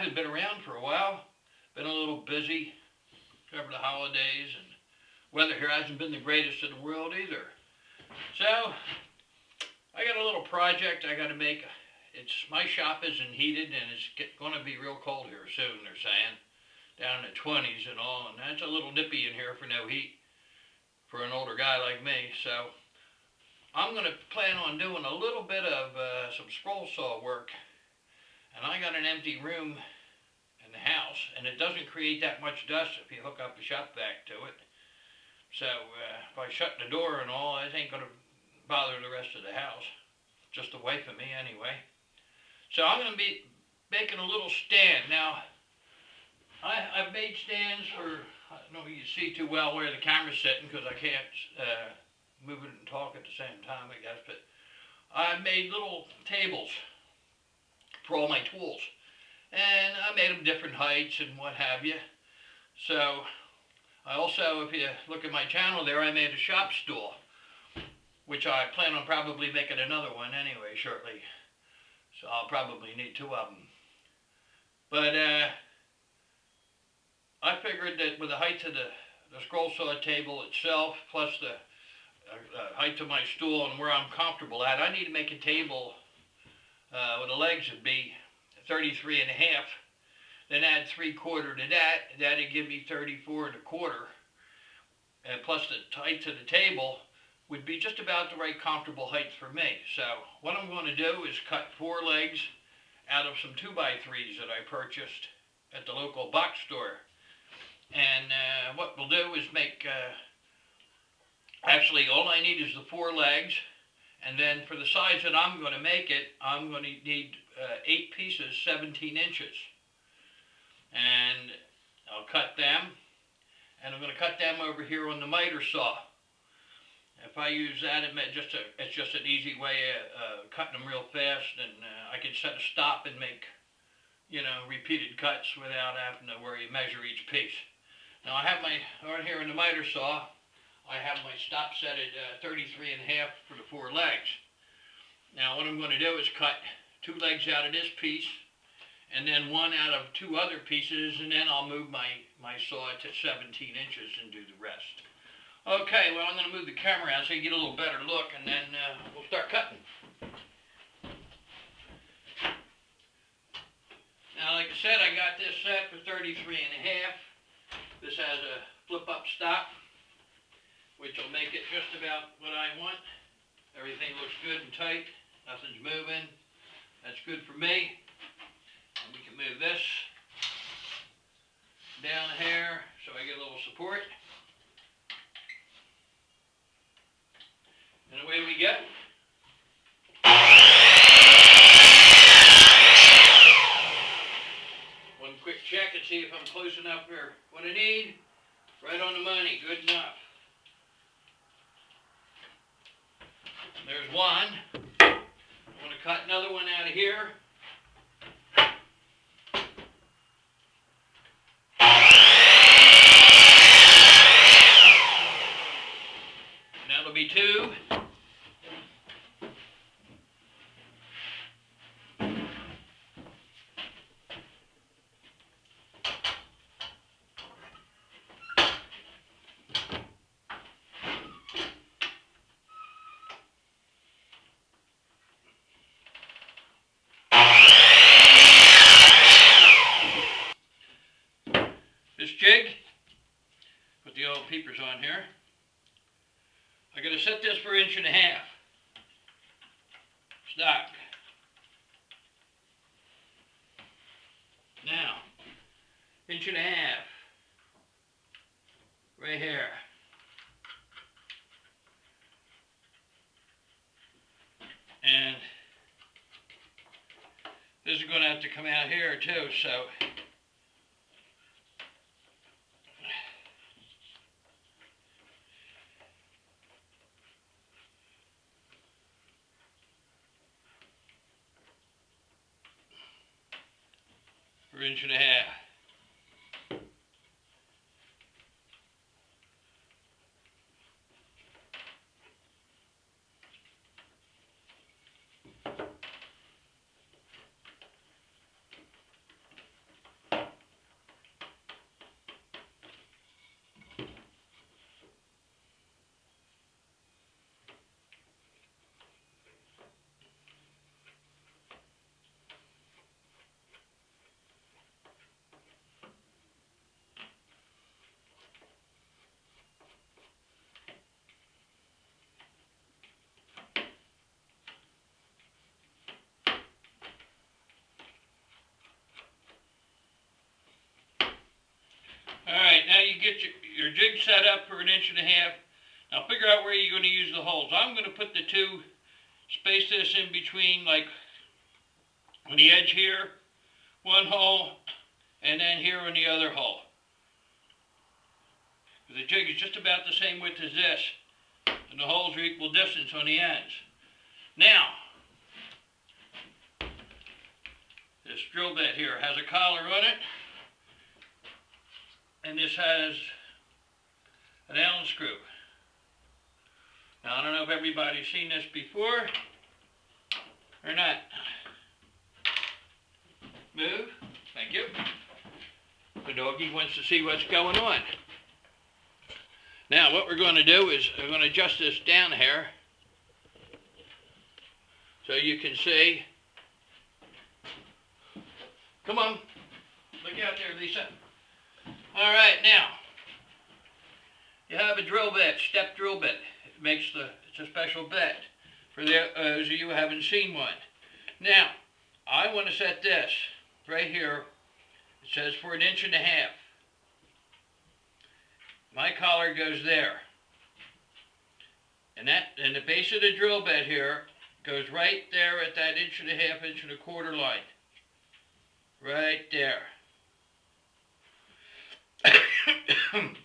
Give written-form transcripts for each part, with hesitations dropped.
haven't been around for a while. Been a little busy over the holidays, and weather here hasn't been the greatest in the world either. So I got a little project I got to make. My shop isn't heated, and it's going to be real cold here soon, they're saying. Down in the 20s and all, and that's a little nippy in here for no heat for an older guy like me. So I'm going to plan on doing a little bit of some scroll saw work. And I got an empty room in the house, and it doesn't create that much dust if you hook up the shop vac to it. So if I shut the door and all, it ain't going to bother the rest of the house. Just away from me anyway. So I'm going to be making a little stand. Now, I've made stands for, I don't know if you can see too well where the camera's sitting because I can't move it and talk at the same time, I guess. But I've made little tables for all my tools. And I made them different heights and what have you. So I also, if you look at my channel there, I made a shop stool, which I plan on probably making another one anyway shortly. So I'll probably need two of them. But I figured that with the height of the scroll saw table itself, plus the height of my stool and where I'm comfortable at, I need to make a table where the legs would be 33 and a half. Then add 3/4 to that. That'd give me 34 and a quarter. And plus the height of the table would be just about the right comfortable height for me. So what I'm going to do is cut 4 legs out of some 2x3s that I purchased at the local box store. And what we'll do is make, actually all I need is the 4 legs. And then for the size that I'm going to make it, I'm going to need 8 pieces, 17 inches. And I'll cut them. And I'm going to cut them over here on the miter saw. If I use that, it's just an easy way of cutting them real fast, and I can set a stop and make, repeated cuts without having to worry measure each piece. Now I have right here in the miter saw, I have my stop set at 33 and a half for the 4 legs. Now what I'm going to do is cut 2 legs out of this piece, and then 1 out of 2 other pieces, and then I'll move my saw to 17 inches and do the rest. Okay, well, I'm going to move the camera out so you get a little better look, and then we'll start cutting. Now, like I said, I got this set for 33 and a half. This has a flip-up stop, which will make it just about what I want. Everything looks good and tight. Nothing's moving. That's good for me. And we can move this down here so I get a little support. And away we go. One quick check and see if I'm close enough for what I need. Right on the money, good enough. There's one. I'm going to cut another one out of here. And that'll be 2. This jig, put the old peepers on here. I'm going to set this for 1.5 inches. Stock. Now, 1.5 inches. Right here. And this is going to have to come out here too, so for 1.5 inches. you get your jig set up for 1.5 inches. Now figure out where you're going to use the holes. I'm going to put the two, space this in between, like on the edge here, one hole, and then here on the other hole. The jig is just about the same width as this, and the holes are equal distance on the ends. Now, this drill bit here has a collar on it, and this has an Allen screw. Now, I don't know if everybody's seen this before or not. Move. Thank you. The doggy wants to see what's going on. Now, what we're going to do is we're going to adjust this down here so you can see. Come on. Look out there, Lisa. All right, now, you have a drill bit, step drill bit. It's a special bit for those of you who haven't seen one. Now, I want to set this right here. It says for 1.5 inches. My collar goes there. And the base of the drill bit here goes right there at that 1.5 inch, 1.25 line. Right there.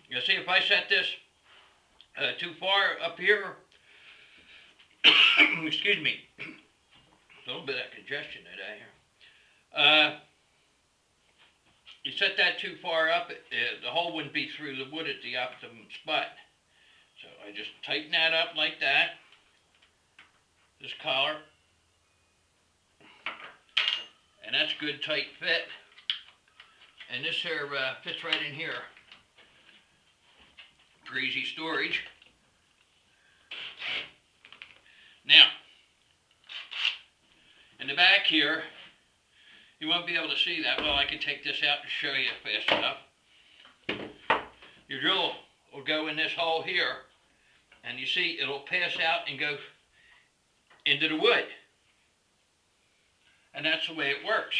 You see, if I set this too far up here, excuse me, a little bit of congestion today here. You set that too far up, the hole wouldn't be through the wood at the optimum spot. So I just tighten that up like that, this collar, and that's good tight fit. And this here fits right in here for easy storage. Now, in the back here, you won't be able to see that. Well, I can take this out and show you fast enough. Your drill will go in this hole here, and you see it'll pass out and go into the wood. And that's the way it works.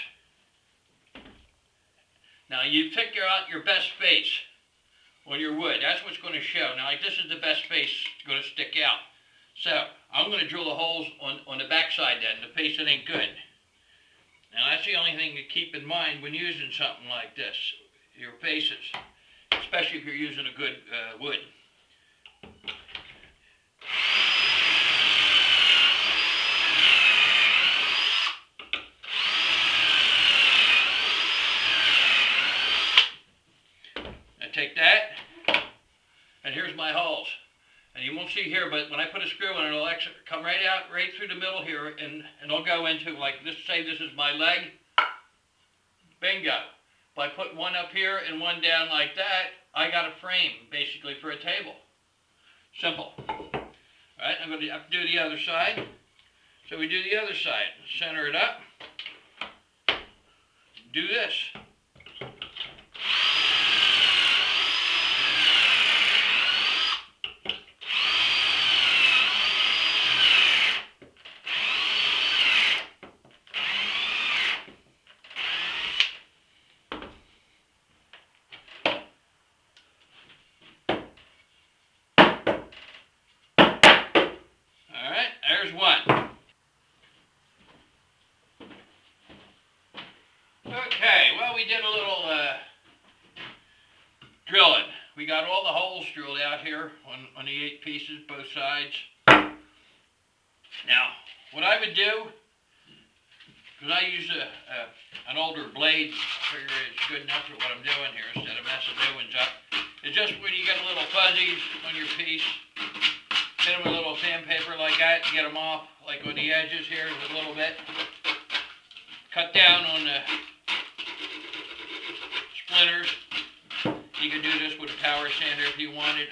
Now you figure out your best space on your wood. That's what's going to show. Now, like, this is the best space going to stick out. So I'm going to drill the holes on the back side then, the face that ain't good. Now that's the only thing to keep in mind when using something like this, your faces, especially if you're using a good wood. I take that, and here's my holes. And you won't see here, but when I put a screw in, it'll actually come right out, right through the middle here, and it'll go into, like, this. Say this is my leg. Bingo. If I put one up here and one down like that, I got a frame, basically, for a table. Simple. All right, I'm going to have to do the other side. So we do the other side. Center it up. Do this. There's one. Okay, well, we did a little drilling. We got all the holes drilled out here on the 8 pieces, both sides. Now, what I would do, because I use an older blade, I figure it's good enough for what I'm doing here instead of messing new ones up, is just when you get a little fuzzies on your piece, hit them with a little sandpaper like that to get them off, like on the edges here a little bit. Cut down on the splinters. You could do this with a power sander if you wanted.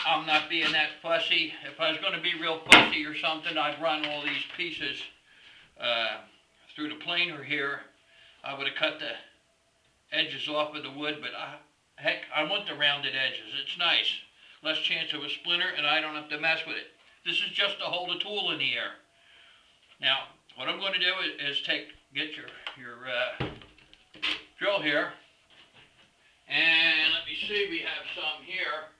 I'm not being that fussy. If I was going to be real fussy or something, I'd run all these pieces through the planer here. I would have cut the edges off of the wood, but heck, I want the rounded edges. It's nice. Less chance of a splinter, and I don't have to mess with it. This is just to hold a tool in the air. Now, what I'm going to do is get your drill here, And let me see, we have some here.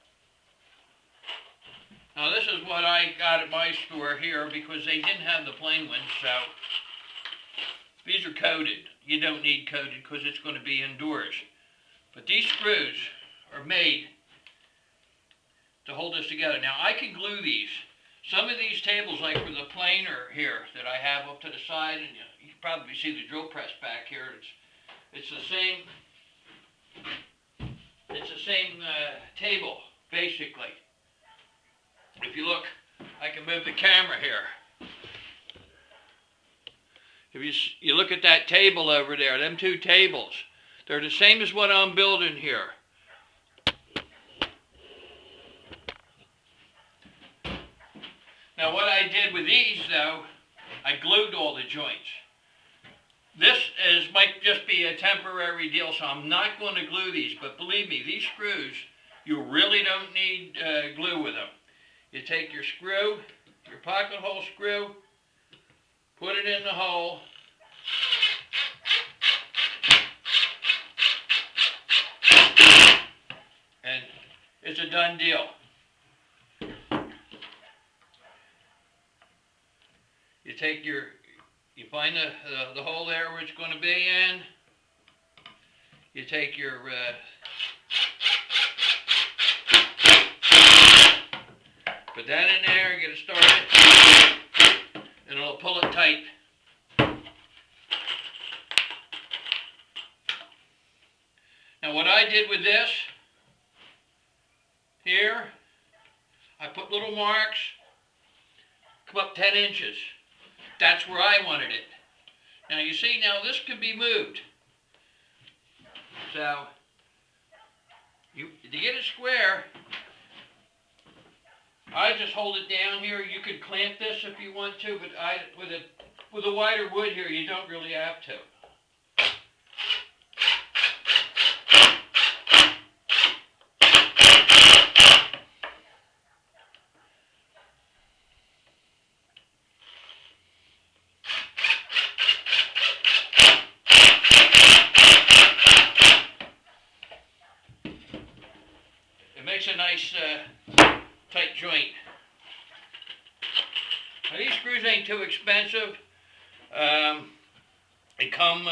Now this is what I got at my store here because they didn't have the plain ones, so these are coated. You don't need coated because it's going to be indoors. But these screws are made to hold this together. Now I can glue these. Some of these tables, like for the planer here that I have up to the side, and you can probably see the drill press back here. It's the same. It's the same table basically. If you look, I can move the camera here. If you look at that table over there, them two tables, they're the same as what I'm building here. Now what I did with these though, I glued all the joints. This might just be a temporary deal, so I'm not going to glue these, but believe me, these screws, you really don't need glue with them. You take your screw, your pocket hole screw, put it in the hole, and it's a done deal. You take you find the hole there where it's going to be in. You take your put that in there, get it started, and it'll pull it tight. Now what I did with this here, I put little marks, come up 10 inches. That's where I wanted it. Now you see, now this can be moved. So, to get it square, I just hold it down here. You could clamp this if you want to, but with a wider wood here, you don't really have to. It makes a nice tight joint. Now these screws ain't too expensive. They come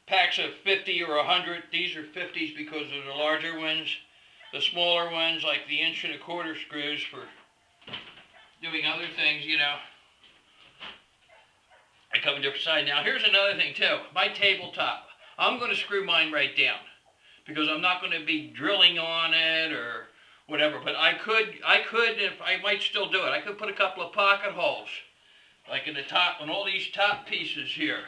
packs of 50 or 100. These are 50s because of the larger ones. The smaller ones, like the 1¼ inch screws for doing other things, you know, they come in different size. Now here's another thing too. My tabletop, I'm going to screw mine right down, because I'm not going to be drilling on it or whatever. But I could, if I might still do it, I could put a couple of pocket holes, like in the top, on all these top pieces here.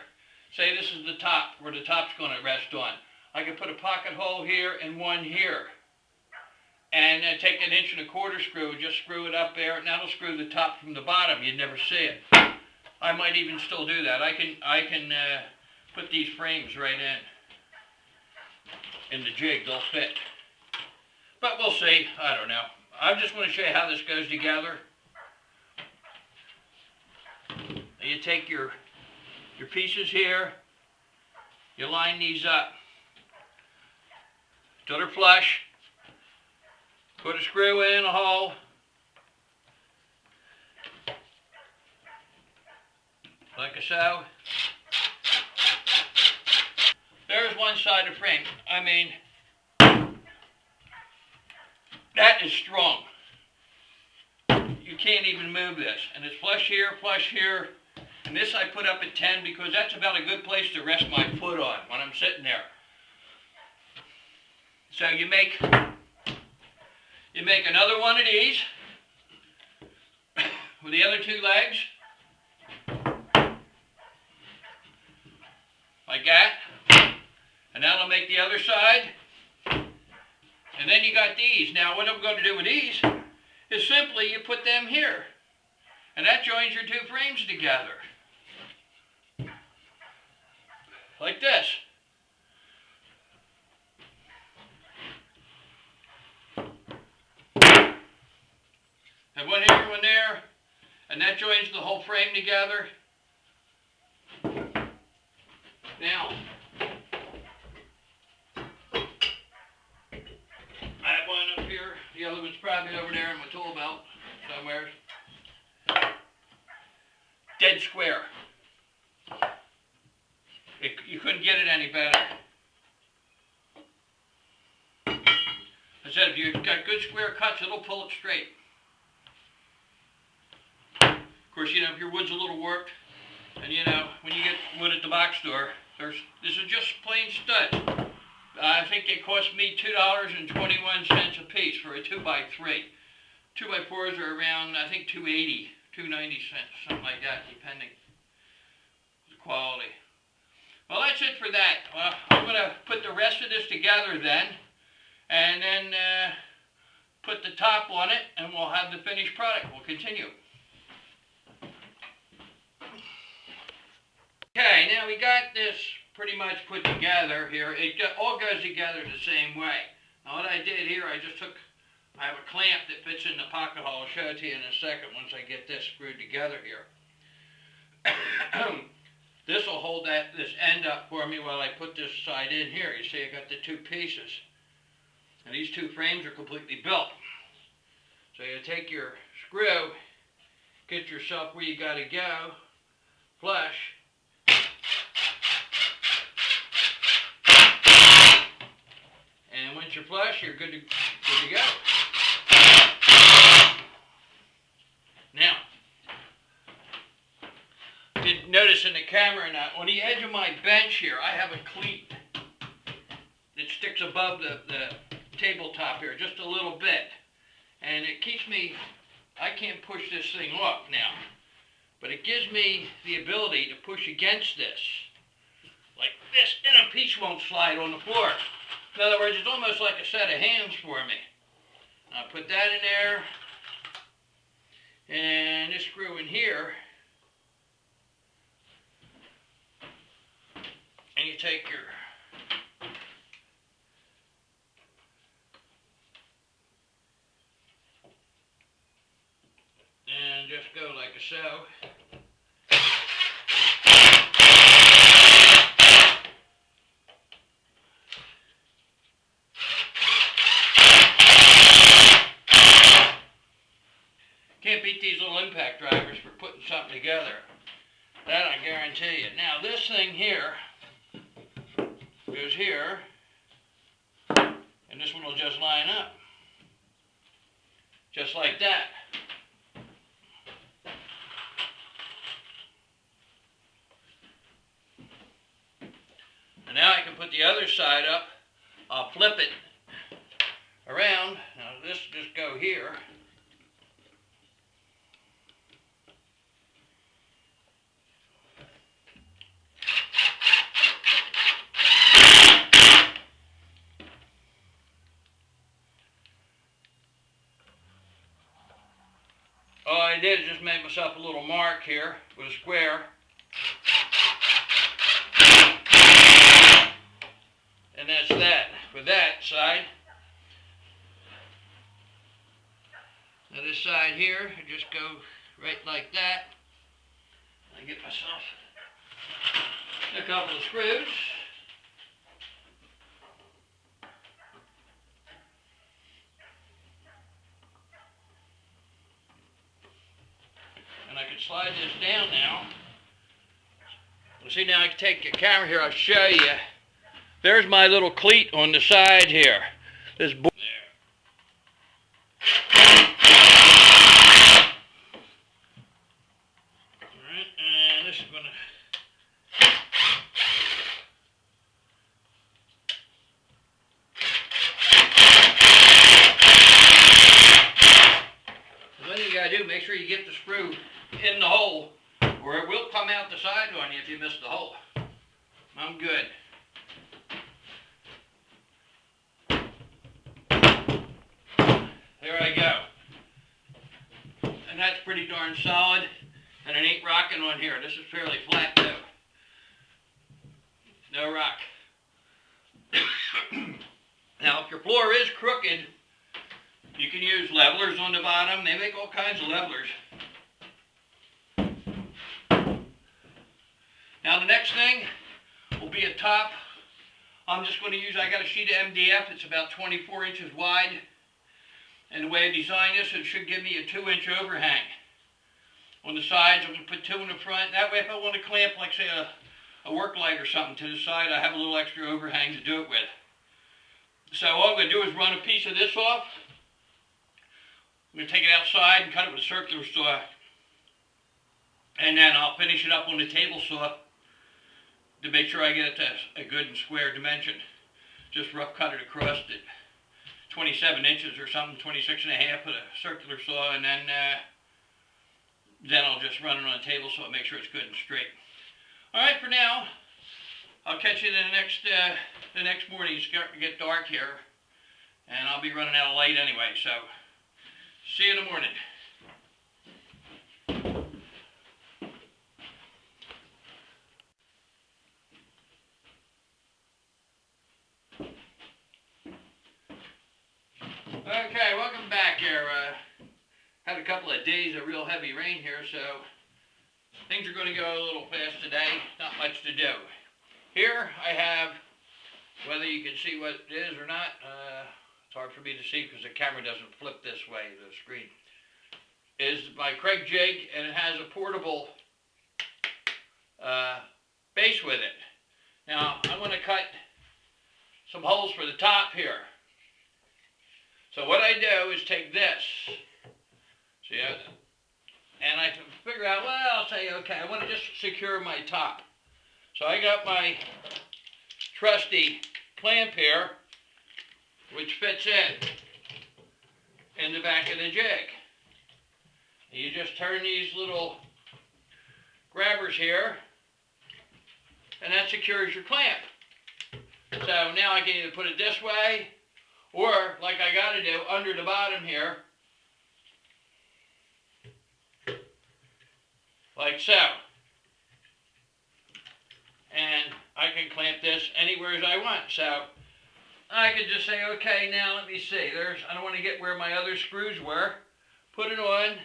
Say this is the top, where the top's going to rest on. I could put a pocket hole here and one here. And take an 1¼ inch screw, just screw it up there, and that'll screw the top from the bottom. You'd never see it. I might even still do that. I can put these frames right in the jig. They'll fit. But we'll see. I don't know. I just want to show you how this goes together. You take your pieces here. You line these up till they're flush. Put a screw in a hole. Like so. There's one side of frame. I mean, that is strong. You can't even move this. And it's flush here, flush here. And this I put up at 10 because that's about a good place to rest my foot on when I'm sitting there. So you make another one of these with the other two legs, like that, and that'll make the other side. And then you got these. Now what I'm going to do with these is simply you put them here, and that joins your two frames together, like this. And one here, one there, and that joins the whole frame together. Now, The other one's probably over there in my tool belt somewhere. Dead square. You couldn't get it any better. I said, if you've got good square cuts, it'll pull it straight. Of course, you know, if your wood's a little warped, and you know, when you get wood at the box store, this is just plain stud. I think they cost me $2.21 a piece for a 2x3. 2x4s are around, I think, $2.80, $2.90, something like that, depending the quality. Well, that's it for that. Well, I'm going to put the rest of this together then, and then put the top on it, and we'll have the finished product. We'll continue. Okay, now we got this pretty much put together here. It all goes together the same way. Now what I did here, I have a clamp that fits in the pocket hole. I'll show it to you in a second once I get this screwed together here. This will hold this end up for me while I put this side in here. You see I got the two pieces. And these two frames are completely built. So you take your screw, get yourself where you got to go, flush, and once you're flush, you're good to go. Now, didn't notice in the camera now, on the edge of my bench here, I have a cleat that sticks above the tabletop here just a little bit. And it keeps me, I can't push this thing off now, but it gives me the ability to push against this, like this, and a piece won't slide on the floor. In other words, it's almost like a set of hands for me. I'll put that in there, and this screw in here, and you take your and just go like so. Can't beat these little impact drivers for putting something together. That I guarantee you. Now this thing here goes here, and this one will just line up. Just like that. And now I can put the other side up. I'll flip it around. Now this just go here. All I did is just make myself a little mark here with a square. And that's that for that side. Now this side here, I just go right like that. I get myself a couple of screws. And I can slide this down now. See, now I can take the camera here, I'll show you. There's my little cleat on the side here. This there. Alright, and this is going to... One thing you got to do, make sure you get the screw in the hole, or it will come out the side on you if you miss the hole. I'm good. There I go. And that's pretty darn solid, and it ain't rocking on here. This is fairly flat though. No rock. Now if your floor is crooked, you can use levelers on the bottom. They make all kinds of levelers. Now the next thing will be a top. I'm just going to use, I got a sheet of MDF. It's about 24 inches wide. And the way I designed this, it should give me a 2-inch overhang. On the sides, I'm going to put 2 in the front. That way, if I want to clamp, like say, a work light or something to the side, I have a little extra overhang to do it with. So all I'm going to do is run a piece of this off. I'm going to take it outside and cut it with a circular saw. And then I'll finish it up on the table saw to make sure I get it to a good and square dimension. Just rough cut it across at 27 inches or something, 26 and a half with a circular saw, and then I'll just run it on the table saw, make sure it's good and straight. All right, for now, I'll catch you the next morning. It's starting to get dark here, and I'll be running out of light anyway, so see you in the morning. Okay, welcome back here. Had a couple of days of real heavy rain here, so things are going to go a little fast today. Not much to do. Here I have, whether you can see what it is or not, it's hard for me to see because the camera doesn't flip this way, the screen, is my Kreg Jig, and it has a portable base with it. Now, I'm going to cut some holes for the top here. So what I do is take this, see, and I can figure out, well, I'll say, okay, I want to just secure my top. So I got my trusty clamp here, which fits in the back of the jig. You just turn these little grabbers here, and that secures your clamp. So now I can either put it this way, or, like I got to do, under the bottom here, like so. And I can clamp this anywhere as I want. So I could just say, okay, now let me see. I don't want to get where my other screws were. Put it on,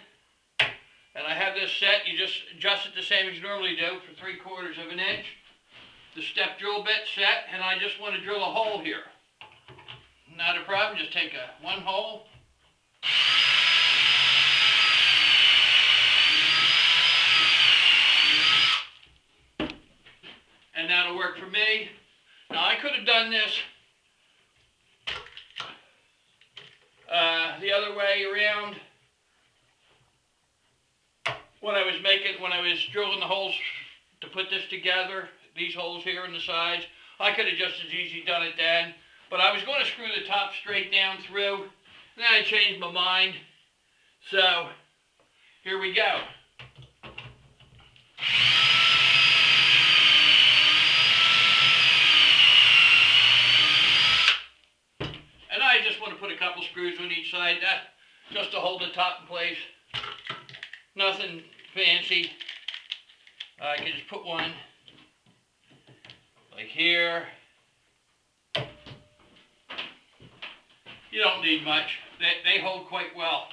and I have this set. You just adjust it the same as you normally do for 3/4 of an inch. The step drill bit set, and I just want to drill a hole here. Not a problem, just take one hole. And that'll work for me. Now I could have done this the other way around when I was drilling the holes to put this together, these holes here on the sides. I could have just as easy done it then. But I was going to screw the top straight down through, and then I changed my mind. So, here we go. And I just want to put a couple screws on each side, just to hold the top in place. Nothing fancy. I can just put one like here. You don't need much. They hold quite well.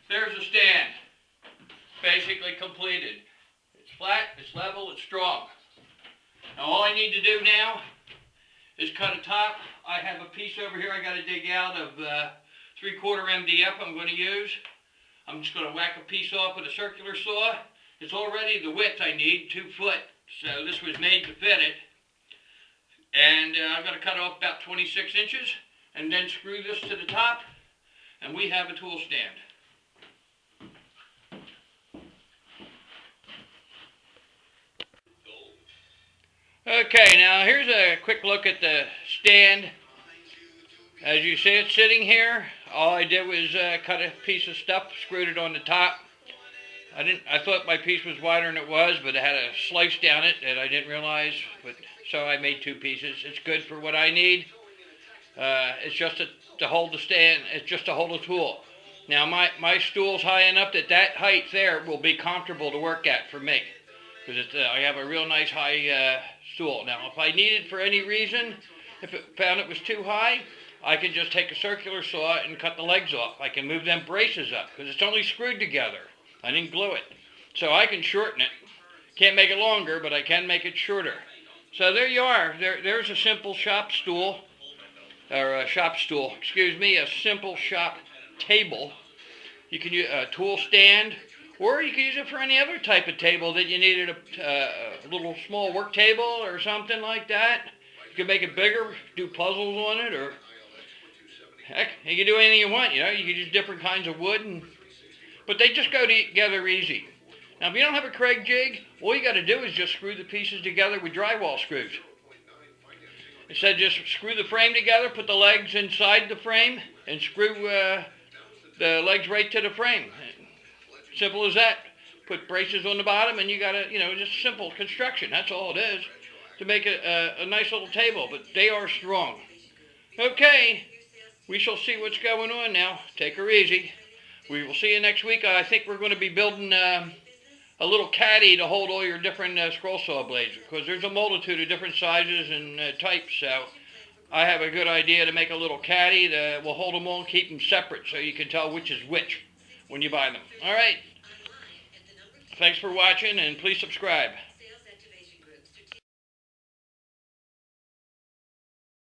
There's a stand. Basically completed. It's flat, it's level, it's strong. Now all I need to do now is cut a top. I have a piece over here I got to dig out of 3/4 MDF I'm going to use. I'm just going to whack a piece off with a circular saw. It's already the width I need, 2 foot. So this was made to fit it. And I'm going to cut off about 26 inches. And then screw this to the top, and we have a tool stand. Okay, now here's a quick look at the stand. As you see it sitting here, all I did was cut a piece of stuff, screwed it on the top. I thought my piece was wider than it was, but it had a slice down it that I didn't realize. So I made 2 pieces. It's good for what I need. It's just to hold the stand. It's just to hold a tool. Now my stool's high enough that height there will be comfortable to work at for me, because I have a real nice high stool. Now if I needed for any reason, if it found it was too high, I can just take a circular saw and cut the legs off. I can move them braces up because it's only screwed together. I didn't glue it, so I can shorten it. Can't make it longer, but I can make it shorter. So there you are. There's a simple shop stool. Or a shop stool, excuse me, a simple shop table. You can use a tool stand, or you can use it for any other type of table that you needed, a little small work table or something like that. You can make it bigger, do puzzles on it, or heck, you can do anything you want. You know, you can use different kinds of wood, but they just go together easy. Now, if you don't have a Kreg jig, all you got to do is just screw the pieces together with drywall screws. Instead, just screw the frame together, put the legs inside the frame, and screw the legs right to the frame. Simple as that. Put braces on the bottom, and you got to, just simple construction. That's all it is to make a nice little table, but they are strong. Okay, we shall see what's going on now. Take her easy. We will see you next week. I think we're going to be building a little caddy to hold all your different scroll saw blades, because there's a multitude of different sizes and types. So I have a good idea to make a little caddy that will hold them all and keep them separate so you can tell which is which when you buy them. All right. Thanks for watching, and please subscribe.